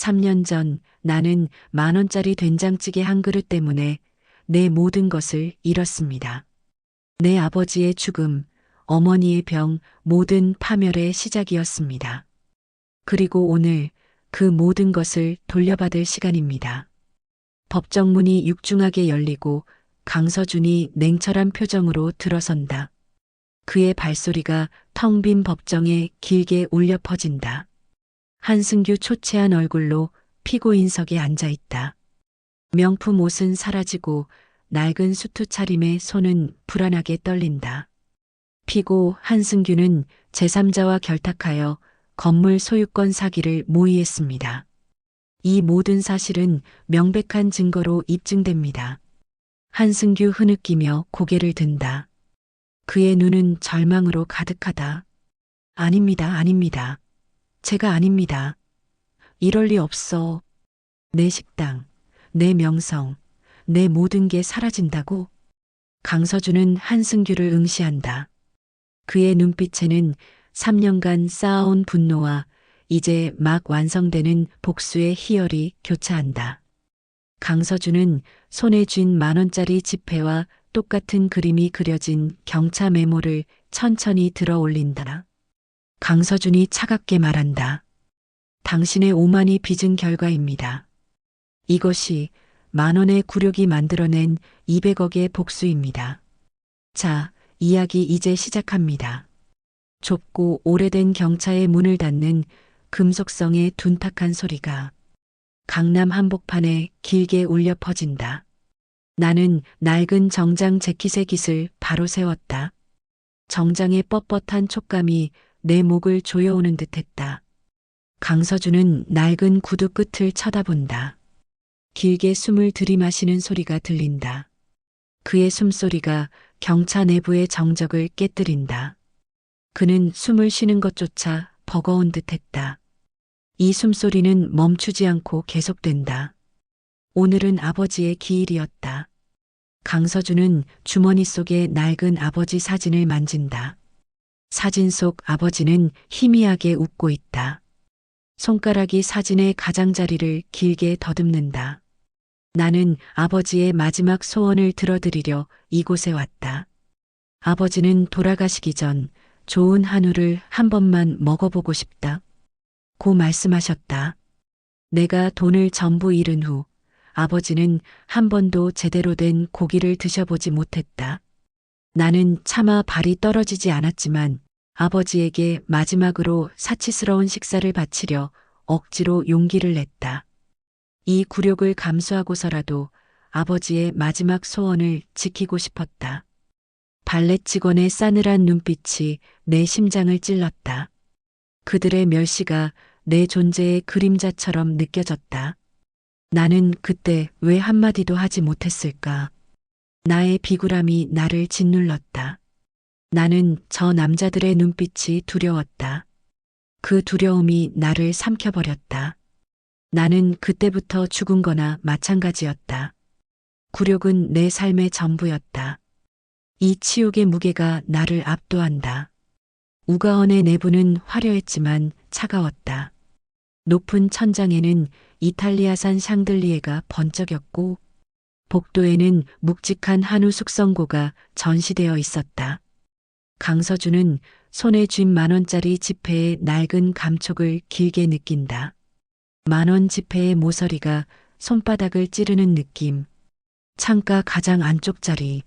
3년 전 나는 10,000원짜리 된장찌개 한 그릇 때문에 내 모든 것을 잃었습니다. 내 아버지의 죽음, 어머니의 병, 모든 파멸의 시작이었습니다. 그리고 오늘 그 모든 것을 돌려받을 시간입니다. 법정 문이 육중하게 열리고 강서준이 냉철한 표정으로 들어선다. 그의 발소리가 텅 빈 법정에 길게 울려 퍼진다. 한승규 초췌한 얼굴로 피고인석에 앉아 있다. 명품 옷은 사라지고 낡은 수트 차림에 손은 불안하게 떨린다. 피고 한승규는 제3자와 결탁하여 건물 소유권 사기를 모의했습니다. 이 모든 사실은 명백한 증거로 입증됩니다. 한승규 흐느끼며 고개를 든다. 그의 눈은 절망으로 가득하다. 아닙니다, 아닙니다. 제가 아닙니다. 이럴 리 없어. 내 식당, 내 명성, 내 모든 게 사라진다고? 강서준은 한승규를 응시한다. 그의 눈빛에는 3년간 쌓아온 분노와 이제 막 완성되는 복수의 희열이 교차한다. 강서준은 손에 쥔 10,000원짜리 지폐와 똑같은 그림이 그려진 경차 메모를 천천히 들어 올린다. 강서준이 차갑게 말한다. 당신의 오만이 빚은 결과입니다. 이것이 10,000원의 굴욕이 만들어낸 200억의 복수입니다. 자, 이야기 이제 시작합니다. 좁고 오래된 경차의 문을 닫는 금속성의 둔탁한 소리가 강남 한복판에 길게 울려 퍼진다. 나는 낡은 정장 재킷의 깃을 바로 세웠다. 정장의 뻣뻣한 촉감이 내 목을 조여오는 듯했다. 강서준은 낡은 구두 끝을 쳐다본다. 길게 숨을 들이마시는 소리가 들린다. 그의 숨소리가 경차 내부의 정적을 깨뜨린다. 그는 숨을 쉬는 것조차 버거운 듯했다. 이 숨소리는 멈추지 않고 계속된다. 오늘은 아버지의 기일이었다. 강서준은 주머니 속의 낡은 아버지 사진을 만진다. 사진 속 아버지는 희미하게 웃고 있다. 손가락이 사진의 가장자리를 길게 더듬는다. 나는 아버지의 마지막 소원을 들어드리려 이곳에 왔다. 아버지는 돌아가시기 전 좋은 한우를 한 번만 먹어보고 싶다. 고 말씀하셨다. 내가 돈을 전부 잃은 후 아버지는 한 번도 제대로 된 고기를 드셔보지 못했다. 나는 차마 발이 떨어지지 않았지만 아버지에게 마지막으로 사치스러운 식사를 바치려 억지로 용기를 냈다. 이 굴욕을 감수하고서라도 아버지의 마지막 소원을 지키고 싶었다. 발렛 직원의 싸늘한 눈빛이 내 심장을 찔렀다. 그들의 멸시가 내 존재의 그림자처럼 느껴졌다. 나는 그때 왜 한마디도 하지 못했을까? 나의 비굴함이 나를 짓눌렀다. 나는 저 남자들의 눈빛이 두려웠다. 그 두려움이 나를 삼켜버렸다. 나는 그때부터 죽은 거나 마찬가지였다. 굴욕은 내 삶의 전부였다. 이 치욕의 무게가 나를 압도한다. 우가원의 내부는 화려했지만 차가웠다. 높은 천장에는 이탈리아산 샹들리에가 번쩍였고 복도에는 묵직한 한우 숙성고가 전시되어 있었다. 강서준은 손에 쥔 10,000원짜리 지폐의 낡은 감촉을 길게 느낀다. 10,000원 지폐의 모서리가 손바닥을 찌르는 느낌. 창가 가장 안쪽 자리.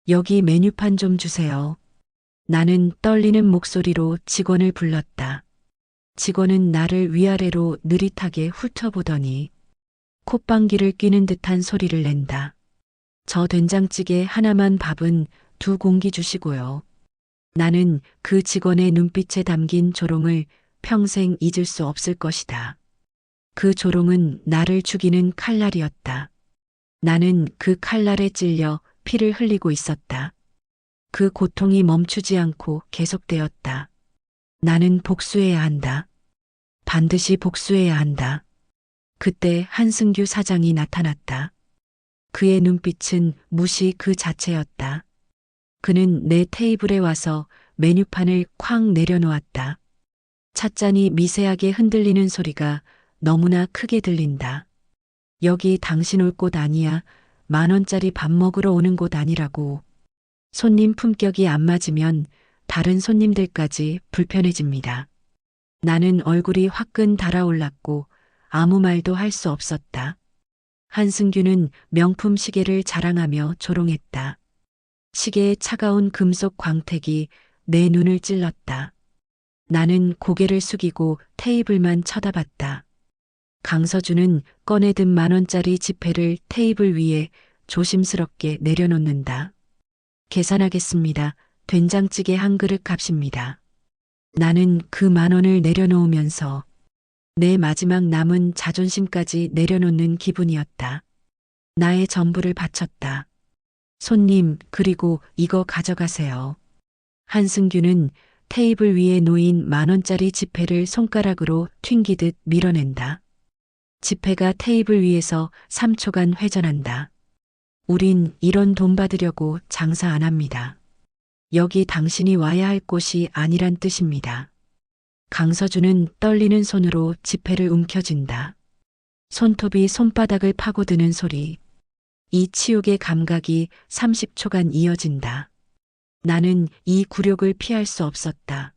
여기 메뉴판 좀 주세요. 나는 떨리는 목소리로 직원을 불렀다. 직원은 나를 위아래로 느릿하게 훑어보더니 콧방귀를 뀌는 듯한 소리를 낸다. 저 된장찌개 하나만 밥은 2공기 주시고요. 나는 그 직원의 눈빛에 담긴 조롱을 평생 잊을 수 없을 것이다. 그 조롱은 나를 죽이는 칼날이었다. 나는 그 칼날에 찔려 피를 흘리고 있었다. 그 고통이 멈추지 않고 계속되었다. 나는 복수해야 한다. 반드시 복수해야 한다. 그때 한승규 사장이 나타났다. 그의 눈빛은 무시 그 자체였다. 그는 내 테이블에 와서 메뉴판을 쾅 내려놓았다. 찻잔이 미세하게 흔들리는 소리가 너무나 크게 들린다. 여기 당신 올 곳 아니야. 10,000원짜리 밥 먹으러 오는 곳 아니라고. 손님 품격이 안 맞으면 다른 손님들까지 불편해집니다. 나는 얼굴이 화끈 달아올랐고 아무 말도 할 수 없었다. 한승규는 명품 시계를 자랑하며 조롱했다. 시계의 차가운 금속 광택이 내 눈을 찔렀다. 나는 고개를 숙이고 테이블만 쳐다봤다. 강서준은 꺼내든 10,000원짜리 지폐를 테이블 위에 조심스럽게 내려놓는다. 계산하겠습니다. 된장찌개 한 그릇 값입니다. 나는 그 10,000원을 내려놓으면서 내 마지막 남은 자존심까지 내려놓는 기분이었다. 나의 전부를 바쳤다. 손님, 그리고 이거 가져가세요. 한승규는 테이블 위에 놓인 10,000원짜리 지폐를 손가락으로 튕기듯 밀어낸다. 지폐가 테이블 위에서 3초간 회전한다. 우린 이런 돈 받으려고 장사 안 합니다. 여기 당신이 와야 할 곳이 아니란 뜻입니다. 강서준은 떨리는 손으로 지폐를 움켜쥔다. 손톱이 손바닥을 파고드는 소리. 이 치욕의 감각이 30초간 이어진다. 나는 이 굴욕을 피할 수 없었다.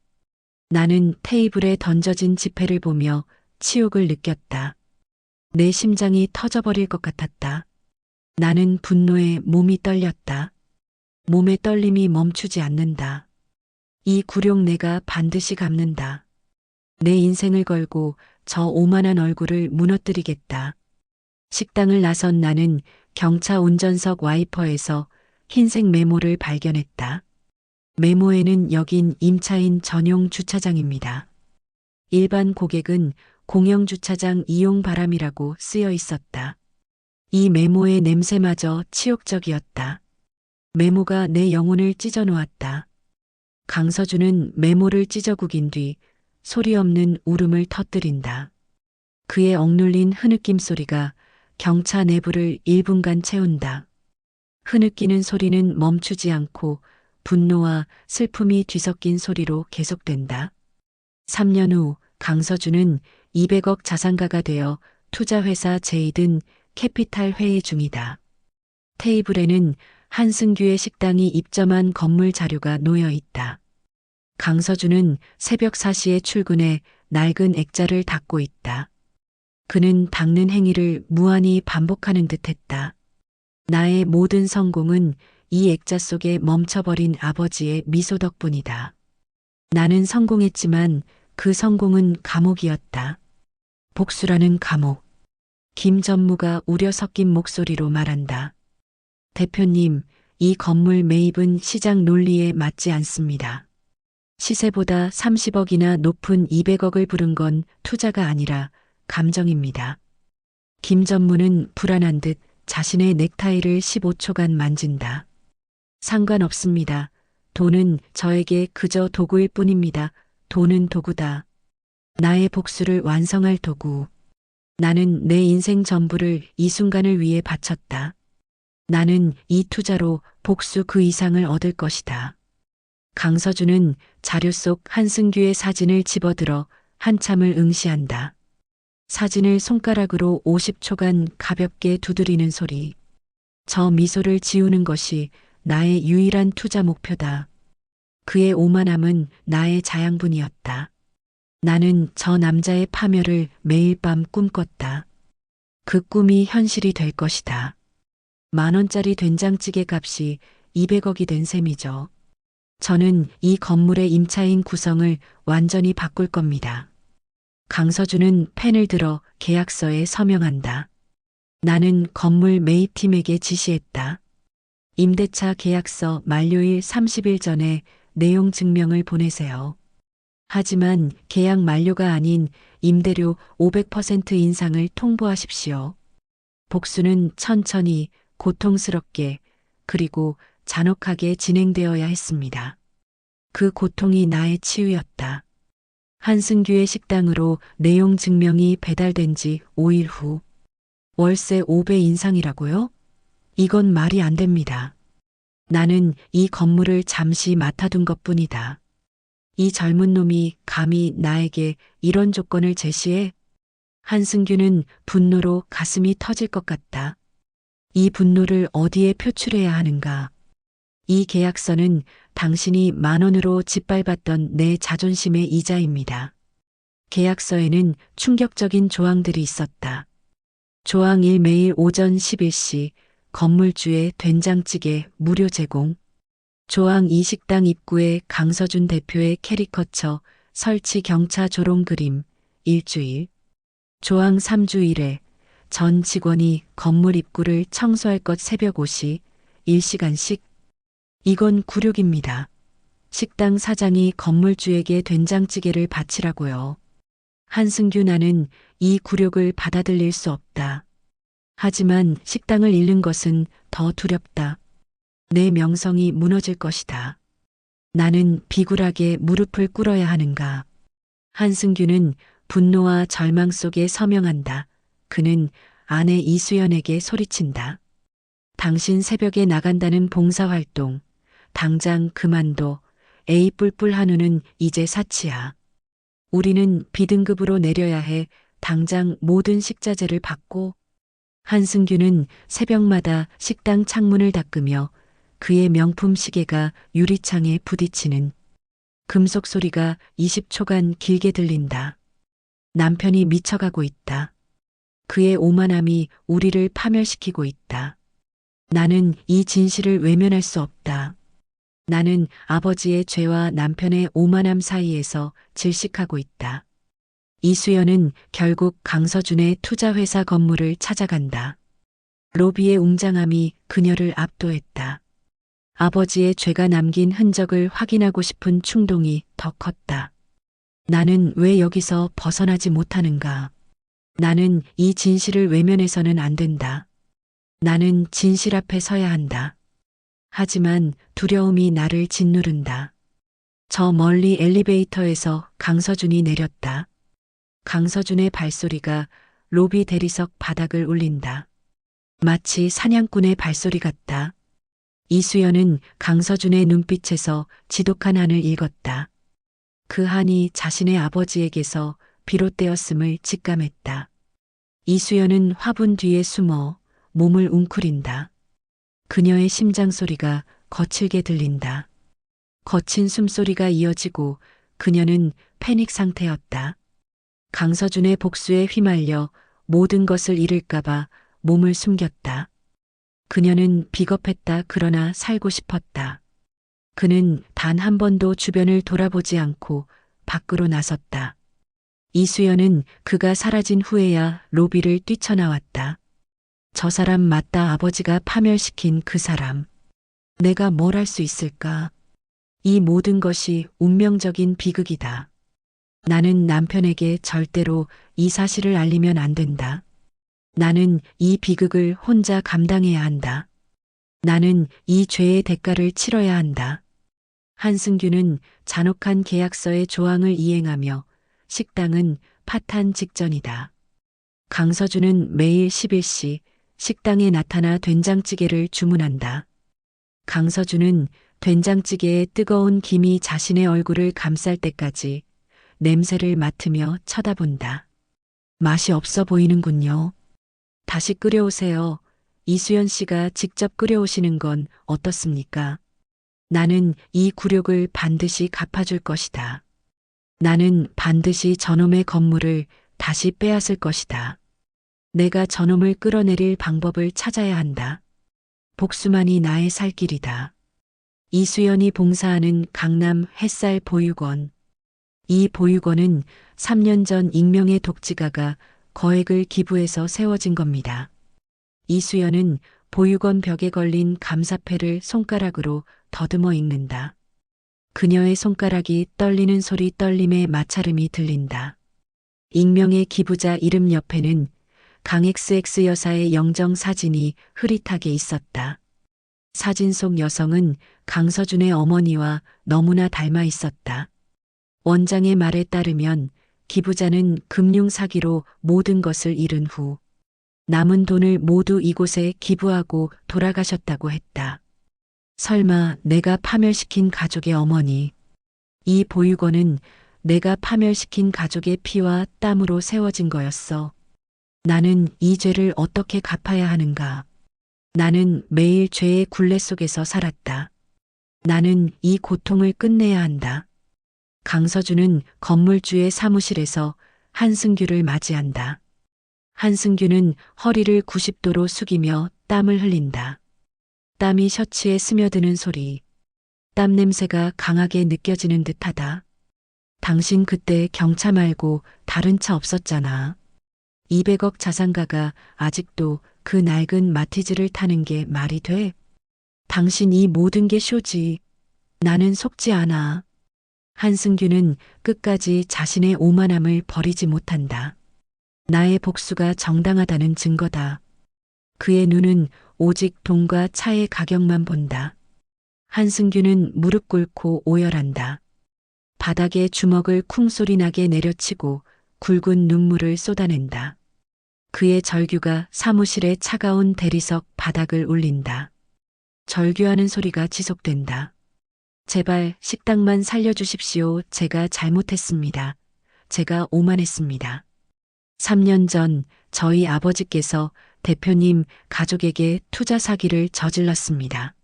나는 테이블에 던져진 지폐를 보며 치욕을 느꼈다. 내 심장이 터져버릴 것 같았다. 나는 분노에 몸이 떨렸다. 몸의 떨림이 멈추지 않는다. 이 굴욕 내가 반드시 갚는다. 내 인생을 걸고 저 오만한 얼굴을 무너뜨리겠다. 식당을 나선 나는 경차 운전석 와이퍼에서 흰색 메모를 발견했다. 메모에는 여긴 임차인 전용 주차장입니다. 일반 고객은 공영 주차장 이용 바람이라고 쓰여 있었다. 이 메모의 냄새마저 치욕적이었다. 메모가 내 영혼을 찢어 놓았다. 강서준은 메모를 찢어 구긴 뒤 소리 없는 울음을 터뜨린다. 그의 억눌린 흐느낌 소리가 경차 내부를 1분간 채운다. 흐느끼는 소리는 멈추지 않고 분노와 슬픔이 뒤섞인 소리로 계속된다. 3년 후 강서준은 200억 자산가가 되어 투자회사 제이든 캐피탈 회의 중이다. 테이블에는 한승규의 식당이 입점한 건물 자료가 놓여 있다. 강서준은 새벽 4시에 출근해 낡은 액자를 닦고 있다. 그는 닦는 행위를 무한히 반복하는 듯했다. 나의 모든 성공은 이 액자 속에 멈춰버린 아버지의 미소 덕분이다. 나는 성공했지만 그 성공은 감옥이었다. 복수라는 감옥. 김 전무가 우려 섞인 목소리로 말한다. 대표님, 이 건물 매입은 시장 논리에 맞지 않습니다. 시세보다 30억이나 높은 200억을 부른 건 투자가 아니라 감정입니다. 김 전무는 불안한 듯 자신의 넥타이를 15초간 만진다. 상관없습니다. 돈은 저에게 그저 도구일 뿐입니다. 돈은 도구다. 나의 복수를 완성할 도구. 나는 내 인생 전부를 이 순간을 위해 바쳤다. 나는 이 투자로 복수 그 이상을 얻을 것이다. 강서준은 자료 속 한승규의 사진을 집어들어 한참을 응시한다. 사진을 손가락으로 50초간 가볍게 두드리는 소리. 저 미소를 지우는 것이 나의 유일한 투자 목표다. 그의 오만함은 나의 자양분이었다. 나는 저 남자의 파멸을 매일 밤 꿈꿨다. 그 꿈이 현실이 될 것이다. 10,000원짜리 된장찌개 값이 200억이 된 셈이죠. 저는 이 건물의 임차인 구성을 완전히 바꿀 겁니다. 강서준은 펜을 들어 계약서에 서명한다. 나는 건물 매입팀에게 지시했다. 임대차 계약서 만료일 30일 전에 내용 증명을 보내세요. 하지만 계약 만료가 아닌 임대료 500% 인상을 통보하십시오. 복수는 천천히, 고통스럽게, 그리고 잔혹하게 진행되어야 했습니다. 그 고통이 나의 치유였다. 한승규의 식당으로 내용 증명이 배달된 지 5일 후. 월세 5배 인상이라고요? 이건 말이 안 됩니다. 나는 이 건물을 잠시 맡아둔 것뿐이다. 이 젊은 놈이 감히 나에게 이런 조건을 제시해? 한승규는 분노로 가슴이 터질 것 같다. 이 분노를 어디에 표출해야 하는가? 이 계약서는 당신이 10,000원으로 짓밟았던 내 자존심의 이자입니다. 계약서에는 충격적인 조항들이 있었다. 조항 1, 매일 오전 11시 건물주의 된장찌개 무료 제공. 조항 2, 식당 입구에 강서준 대표의 캐리커처 설치 경차 조롱 그림 일주일. 조항 3주 1회 전 직원이 건물 입구를 청소할 것 새벽 5시 1시간씩. 이건 굴욕입니다. 식당 사장이 건물주에게 된장찌개를 바치라고요. 한승규, 나는 이 굴욕을 받아들일 수 없다. 하지만 식당을 잃는 것은 더 두렵다. 내 명성이 무너질 것이다. 나는 비굴하게 무릎을 꿇어야 하는가? 한승규는 분노와 절망 속에 서명한다. 그는 아내 이수연에게 소리친다. 당신 새벽에 나간다는 봉사활동, 당장 그만둬. 에이 뿔뿔 한우는 이제 사치야. 우리는 B등급으로 내려야 해. 당장 모든 식자재를 받고. 한승규는 새벽마다 식당 창문을 닦으며 그의 명품 시계가 유리창에 부딪히는 금속 소리가 20초간 길게 들린다. 남편이 미쳐가고 있다. 그의 오만함이 우리를 파멸시키고 있다. 나는 이 진실을 외면할 수 없다. 나는 아버지의 죄와 남편의 오만함 사이에서 질식하고 있다. 이수연은 결국 강서준의 투자회사 건물을 찾아간다. 로비의 웅장함이 그녀를 압도했다. 아버지의 죄가 남긴 흔적을 확인하고 싶은 충동이 더 컸다. 나는 왜 여기서 벗어나지 못하는가? 나는 이 진실을 외면해서는 안 된다. 나는 진실 앞에 서야 한다. 하지만 두려움이 나를 짓누른다. 저 멀리 엘리베이터에서 강서준이 내렸다. 강서준의 발소리가 로비 대리석 바닥을 울린다. 마치 사냥꾼의 발소리 같다. 이수연은 강서준의 눈빛에서 지독한 한을 읽었다. 그 한이 자신의 아버지에게서 비롯되었음을 직감했다. 이수연은 화분 뒤에 숨어 몸을 웅크린다. 그녀의 심장 소리가 거칠게 들린다. 거친 숨소리가 이어지고 그녀는 패닉 상태였다. 강서준의 복수에 휘말려 모든 것을 잃을까봐 몸을 숨겼다. 그녀는 비겁했다. 그러나 살고 싶었다. 그는 단 한 번도 주변을 돌아보지 않고 밖으로 나섰다. 이수연은 그가 사라진 후에야 로비를 뛰쳐나왔다. 저 사람 맞다. 아버지가 파멸시킨 그 사람. 내가 뭘 할 수 있을까? 이 모든 것이 운명적인 비극이다. 나는 남편에게 절대로 이 사실을 알리면 안 된다. 나는 이 비극을 혼자 감당해야 한다. 나는 이 죄의 대가를 치러야 한다. 한승규는 잔혹한 계약서의 조항을 이행하며 식당은 파탄 직전이다. 강서준은 매일 11시 식당에 나타나 된장찌개를 주문한다. 강서준은 된장찌개의 뜨거운 김이 자신의 얼굴을 감쌀 때까지 냄새를 맡으며 쳐다본다. 맛이 없어 보이는군요. 다시 끓여오세요. 이수연 씨가 직접 끓여오시는 건 어떻습니까? 나는 이 굴욕을 반드시 갚아줄 것이다. 나는 반드시 저놈의 건물을 다시 빼앗을 것이다. 내가 저놈을 끌어내릴 방법을 찾아야 한다. 복수만이 나의 살 길이다. 이수연이 봉사하는 강남 햇살 보육원. 이 보육원은 3년 전 익명의 독지가가 거액을 기부해서 세워진 겁니다. 이수연은 보육원 벽에 걸린 감사패를 손가락으로 더듬어 읽는다. 그녀의 손가락이 떨리는 소리, 떨림의 마찰음이 들린다. 익명의 기부자 이름 옆에는 강XX 여사의 영정 사진이 흐릿하게 있었다. 사진 속 여성은 강서준의 어머니와 너무나 닮아 있었다. 원장의 말에 따르면 기부자는 금융 사기로 모든 것을 잃은 후 남은 돈을 모두 이곳에 기부하고 돌아가셨다고 했다. 설마 내가 파멸시킨 가족의 어머니. 이 보육원은 내가 파멸시킨 가족의 피와 땀으로 세워진 거였어. 나는 이 죄를 어떻게 갚아야 하는가? 나는 매일 죄의 굴레 속에서 살았다. 나는 이 고통을 끝내야 한다. 강서준은 건물주의 사무실에서 한승규를 맞이한다. 한승규는 허리를 90도로 숙이며 땀을 흘린다. 땀이 셔츠에 스며드는 소리. 땀 냄새가 강하게 느껴지는 듯하다. 당신 그때 경차 말고 다른 차 없었잖아. 200억 자산가가 아직도 그 낡은 마티즈를 타는 게 말이 돼? 당신 이 모든 게 쇼지. 나는 속지 않아. 한승규는 끝까지 자신의 오만함을 버리지 못한다. 나의 복수가 정당하다는 증거다. 그의 눈은 오직 돈과 차의 가격만 본다. 한승규는 무릎 꿇고 오열한다. 바닥에 주먹을 쿵소리 나게 내려치고 굵은 눈물을 쏟아낸다. 그의 절규가 사무실의 차가운 대리석 바닥을 울린다. 절규하는 소리가 지속된다. 제발 식당만 살려주십시오. 제가 잘못했습니다. 제가 오만했습니다. 3년 전 저희 아버지께서 대표님 가족에게 투자 사기를 저질렀습니다.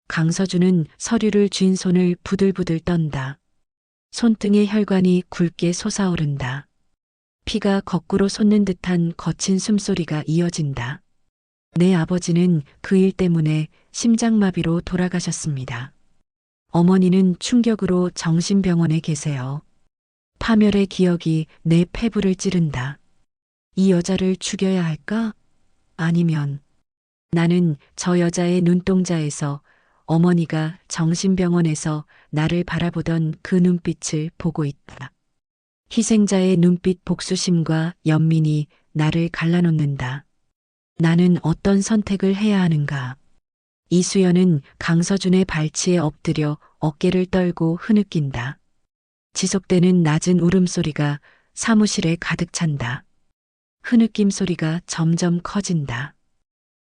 강서준은 서류를 쥔 손을 부들부들 떤다. 손등의 혈관이 굵게 솟아오른다. 피가 거꾸로 솟는 듯한 거친 숨소리가 이어진다. 내 아버지는 그 일 때문에 심장마비로 돌아가셨습니다. 어머니는 충격으로 정신병원에 계세요. 파멸의 기억이 내 폐부를 찌른다. 이 여자를 죽여야 할까? 아니면 나는 저 여자의 눈동자에서 어머니가 정신병원에서 나를 바라보던 그 눈빛을 보고 있다. 희생자의 눈빛 복수심과 연민이 나를 갈라놓는다. 나는 어떤 선택을 해야 하는가? 이수연은 강서준의 발치에 엎드려 어깨를 떨고 흐느낀다. 지속되는 낮은 울음소리가 사무실에 가득 찬다. 흐느낌 소리가 점점 커진다.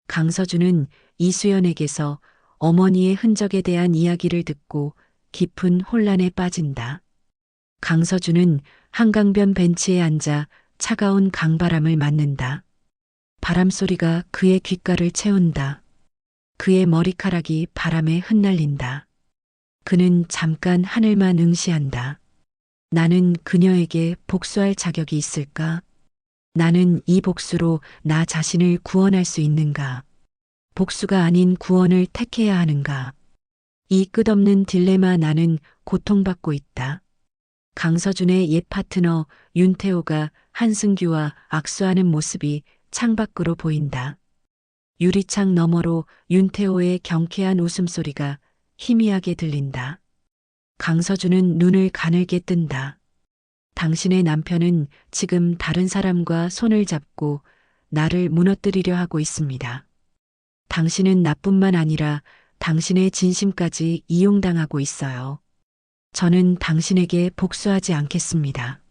강서준은 이수연에게서 어머니의 흔적에 대한 이야기를 듣고 깊은 혼란에 빠진다. 강서준은 한강변 벤치에 앉아 차가운 강바람을 맞는다. 바람 소리가 그의 귓가를 채운다. 그의 머리카락이 바람에 흩날린다. 그는 잠깐 하늘만 응시한다. 나는 그녀에게 복수할 자격이 있을까? 나는 이 복수로 나 자신을 구원할 수 있는가? 복수가 아닌 구원을 택해야 하는가? 이 끝없는 딜레마 나는 고통받고 있다. 강서준의 옛 파트너 윤태호가 한승규와 악수하는 모습이 창밖으로 보인다. 유리창 너머로 윤태호의 경쾌한 웃음소리가 희미하게 들린다. 강서준은 눈을 가늘게 뜬다. 당신의 남편은 지금 다른 사람과 손을 잡고 나를 무너뜨리려 하고 있습니다. 당신은 나뿐만 아니라 당신의 진심까지 이용당하고 있어요. 저는 당신에게 복수하지 않겠습니다.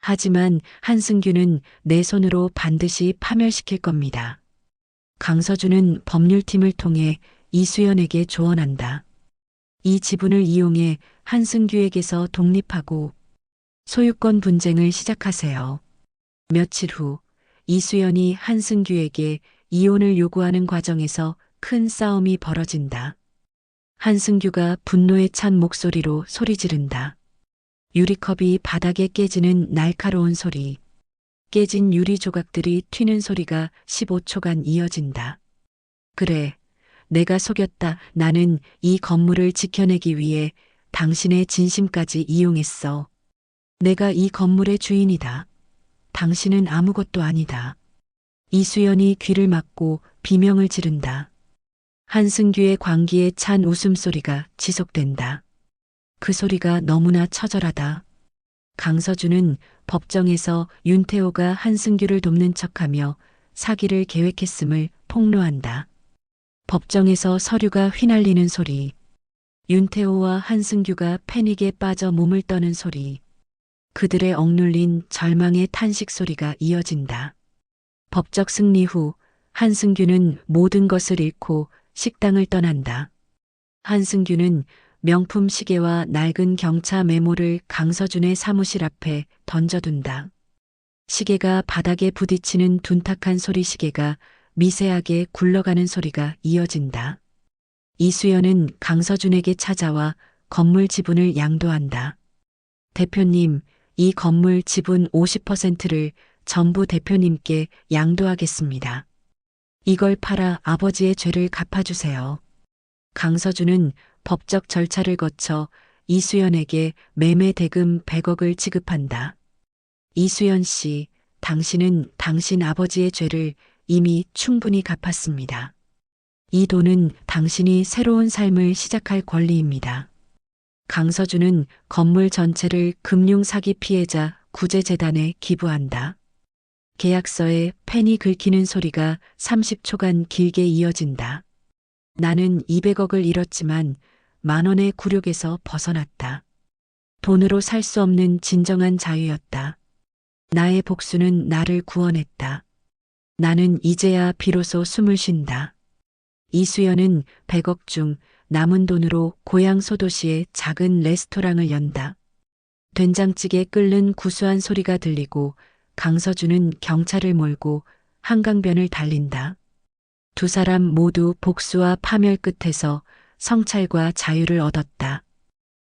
하지만 한승규는 내 손으로 반드시 파멸시킬 겁니다. 강서준은 법률팀을 통해 이수연에게 조언한다. 이 지분을 이용해 한승규에게서 독립하고 소유권 분쟁을 시작하세요. 며칠 후 이수연이 한승규에게 이혼을 요구하는 과정에서 큰 싸움이 벌어진다. 한승규가 분노에 찬 목소리로 소리 지른다. 유리컵이 바닥에 깨지는 날카로운 소리. 깨진 유리 조각들이 튀는 소리가 15초간 이어진다. 그래, 내가 속였다. 나는 이 건물을 지켜내기 위해 당신의 진심까지 이용했어. 내가 이 건물의 주인이다. 당신은 아무것도 아니다. 이수연이 귀를 막고 비명을 지른다. 한승규의 광기에 찬 웃음소리가 지속된다. 그 소리가 너무나 처절하다. 강서준은 법정에서 윤태호가 한승규를 돕는 척하며 사기를 계획했음을 폭로한다. 법정에서 서류가 휘날리는 소리. 윤태호와 한승규가 패닉에 빠져 몸을 떠는 소리. 그들의 억눌린 절망의 탄식 소리가 이어진다. 법적 승리 후 한승규는 모든 것을 잃고 식당을 떠난다. 한승규는 명품 시계와 낡은 경차 메모를 강서준의 사무실 앞에 던져둔다. 시계가 바닥에 부딪히는 둔탁한 소리, 시계가 미세하게 굴러가는 소리가 이어진다. 이수연은 강서준에게 찾아와 건물 지분을 양도한다. 대표님, 이 건물 지분 50%를 전부 대표님께 양도하겠습니다. 이걸 팔아 아버지의 죄를 갚아주세요. 강서준은 법적 절차를 거쳐 이수연에게 매매 대금 100억을 지급한다. 이수연 씨, 당신은 당신 아버지의 죄를 이미 충분히 갚았습니다. 이 돈은 당신이 새로운 삶을 시작할 권리입니다. 강서준은 건물 전체를 금융 사기 피해자 구제재단에 기부한다. 계약서에 펜이 긁히는 소리가 30초간 길게 이어진다. 나는 200억을 잃었지만 10,000원의 굴욕에서 벗어났다. 돈으로 살 수 없는 진정한 자유였다. 나의 복수는 나를 구원했다. 나는 이제야 비로소 숨을 쉰다. 이수연은 100억 중 남은 돈으로 고향 소도시에 작은 레스토랑을 연다. 된장찌개 끓는 구수한 소리가 들리고 강서준은 경찰을 몰고 한강변을 달린다. 두 사람 모두 복수와 파멸 끝에서 성찰과 자유를 얻었다.